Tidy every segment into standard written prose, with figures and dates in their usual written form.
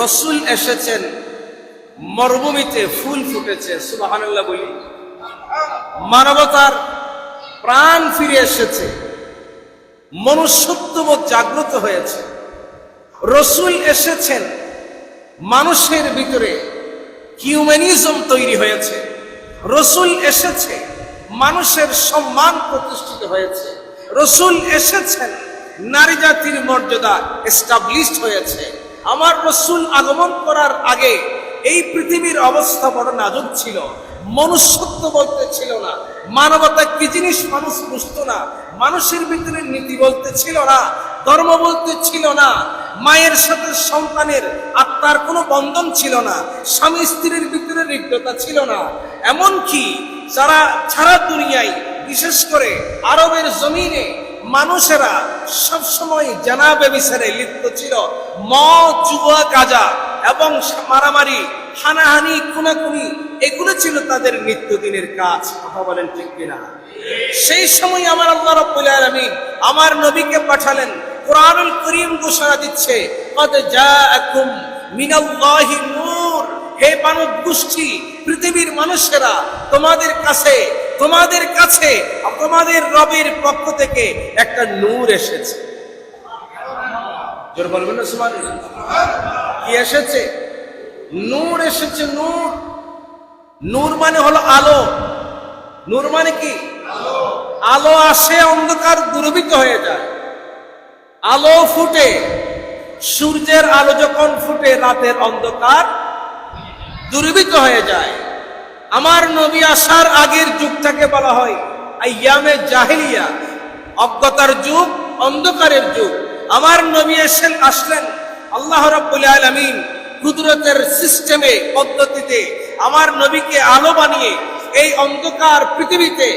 রসুল এসেছেন, মরুভূমিতে ফুল ফুটেছে, সুবহানাল্লাহ বলি। মানবতার প্রাণ ফিরে এসেছে, মনুষ্যত্ববোধ জাগ্রত হয়েছে। রসুল এসেছেন, মানুষের ভিতরে হিউম্যানিজম তৈরি হয়েছে। রসুল এসেছে, মানুষের সম্মান প্রতিষ্ঠিত হয়েছে। রসুল এসেছেন, নারী জাতির মর্যাদা এস্টাবলিশড হয়েছে। আমার রসুল আগমন করার আগে এই পৃথিবীর অবস্থা বড় নাজুক ছিল। মনুষ্যত্ব বলতে ছিল না, মানবতা কি জিনিস মানুষ বুঝতো না, মানুষের ভিতরে নীতি বলতে ছিল না, ধর্ম বলতে ছিল না, মায়ের সাথে সন্তানের আত্মার কোনো বন্ধন ছিল না, স্বামী স্ত্রীর ভিতরে হৃদ্যতা ছিল না। এমনকি যারা সারা দুনিয়ায়, বিশেষ করে আরবের জমিনে মানুষেরা সবসময় জানা ব্যভিচারে লিপ্ত ছিল। মদ, জুয়া, গাঁজা এবং মারামারি, হানাহানি, খুনাখুনি, এগুলো ছিল তাদের নিত্যদিনের কাজ। কথা বলেন ঠিক কিনা? সেই সময় আমার আল্লাহ রাব্বুল আলামিন আমার নবীকে পাঠালেন। কোরআনুল কারীম ঘোষণা দিচ্ছে, কদ জাআকুম মিনাল্লাহি নূর। হে মানব গোষ্ঠী, পৃথিবীর মানুষেরা, তোমাদের কাছে তোমাদের রবের পক্ষ থেকে একটা নূর এসেছে। জোর বলবেন না সুবহানাল্লাহ? কি এসেছে? নূর এসেছে। নূর, নূর মানে হলো আলো। নূর মানে কি? আলো আসে, অন্ধকার দূরীভূত হয়ে যায়। আলো ফুটে, সূর্যের আলো যখন ফুটে, রাতের অন্ধকার দূরীভূত হয়ে যায়। আমার নবী আসার আগের যুগটাকে বলা হয় আইয়ামে জাহেলিয়া, অজ্ঞতার যুগ, অন্ধকারের যুগ। আমার নবী আসলেন, আল্লাহ রাব্বুল আলামিন কুদরতের সিস্টেমে, পদ্ধতিতে আমার নবীকে আলো বানিয়ে এই অন্ধকার পৃথিবীতে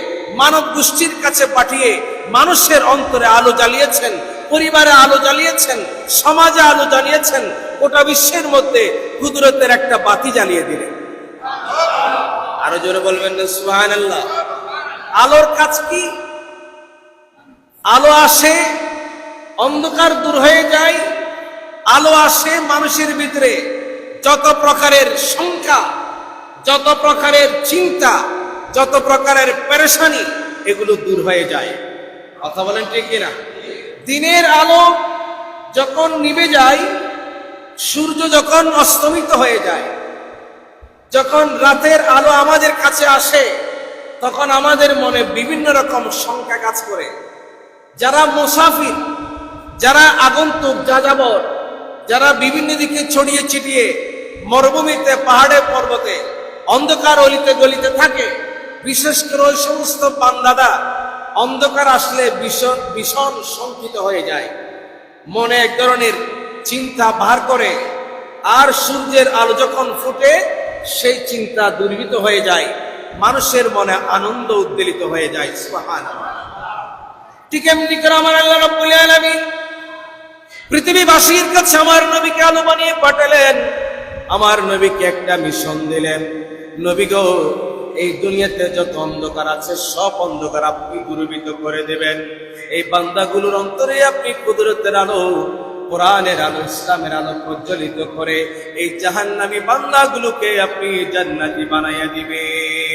মানব গোষ্ঠীর কাছে পাঠিয়ে মানুষের অন্তরে আলো জ্বালিয়েছেন, পরিবারে আলো জ্বালিয়েছেন, সমাজে আলো জ্বালিয়েছেন, গোটা বিশ্বের মধ্যে কুদরতের একটা বাতি জ্বালিয়ে দিলেন। আরো জোরে বলবেন না সুবহানাল্লাহ? আলোর কাজ কি? আলো আসে, অন্ধকার দূর হয়ে যায়। আলো আসে, মানুষের ভিতরে যত প্রকারের শঙ্কা, যত প্রকারের চিন্তা, যত প্রকারের পেরেশানি, এগুলো দূর হয়ে যায়। কথা বলেন ঠিক কিনা? দিনের আলো যখন নিভে যায়, সূর্য যখন অস্তমিত হয়ে যায়, যখন রাতের আলো আমাদের কাছে আসে, তখন আমাদের মনে বিভিন্ন রকম শঙ্কা কাজ করে। যারা মুসাফির, যারা আগন্তুক, যাযাবর, যারা বিভিন্ন দিকে ছড়িয়ে ছিটিয়ে মরুভূমিতে, পাহাড়ে, পর্বতে, অন্ধকার অলিতে গলিতে থাকে, বিশেষ করে ওই সমস্ত বান্দারা অন্ধকার আসলে ভীষণ শঙ্কিত হয়ে যায়, মনে এক ধরনের চিন্তা ভার করে। আর সূর্যের আলো যখন ফুটে, সেই চিন্তা দূরীভূত হয়ে যায়, মানুষের মনে আনন্দ উদ্বেলিত হয়ে যায়। সুবহানাল্লাহ। ঠিক এমনি করে আমার আল্লাহ রাব্বুল আলামিন পৃথিবীবাসীর কাছে আমার নবীকে আলো বানিয়ে পাঠালেন। আমার নবীকে একটা মিশন দিলেন, নবী গো, এই দুনিয়াতে যত অন্ধকার আছে, সব অন্ধকার আপনি দূরীভূত করে দেবেন। এই বান্দাগুলোর অন্তরে আপনি কুদরতের আলো, কোরআনের আলো, ইসলামের আলো প্রজ্বলিত করে এই জাহান্নামী বান্দাগুলোকে আপনি জান্নাতি বানাইয়া দিবেন।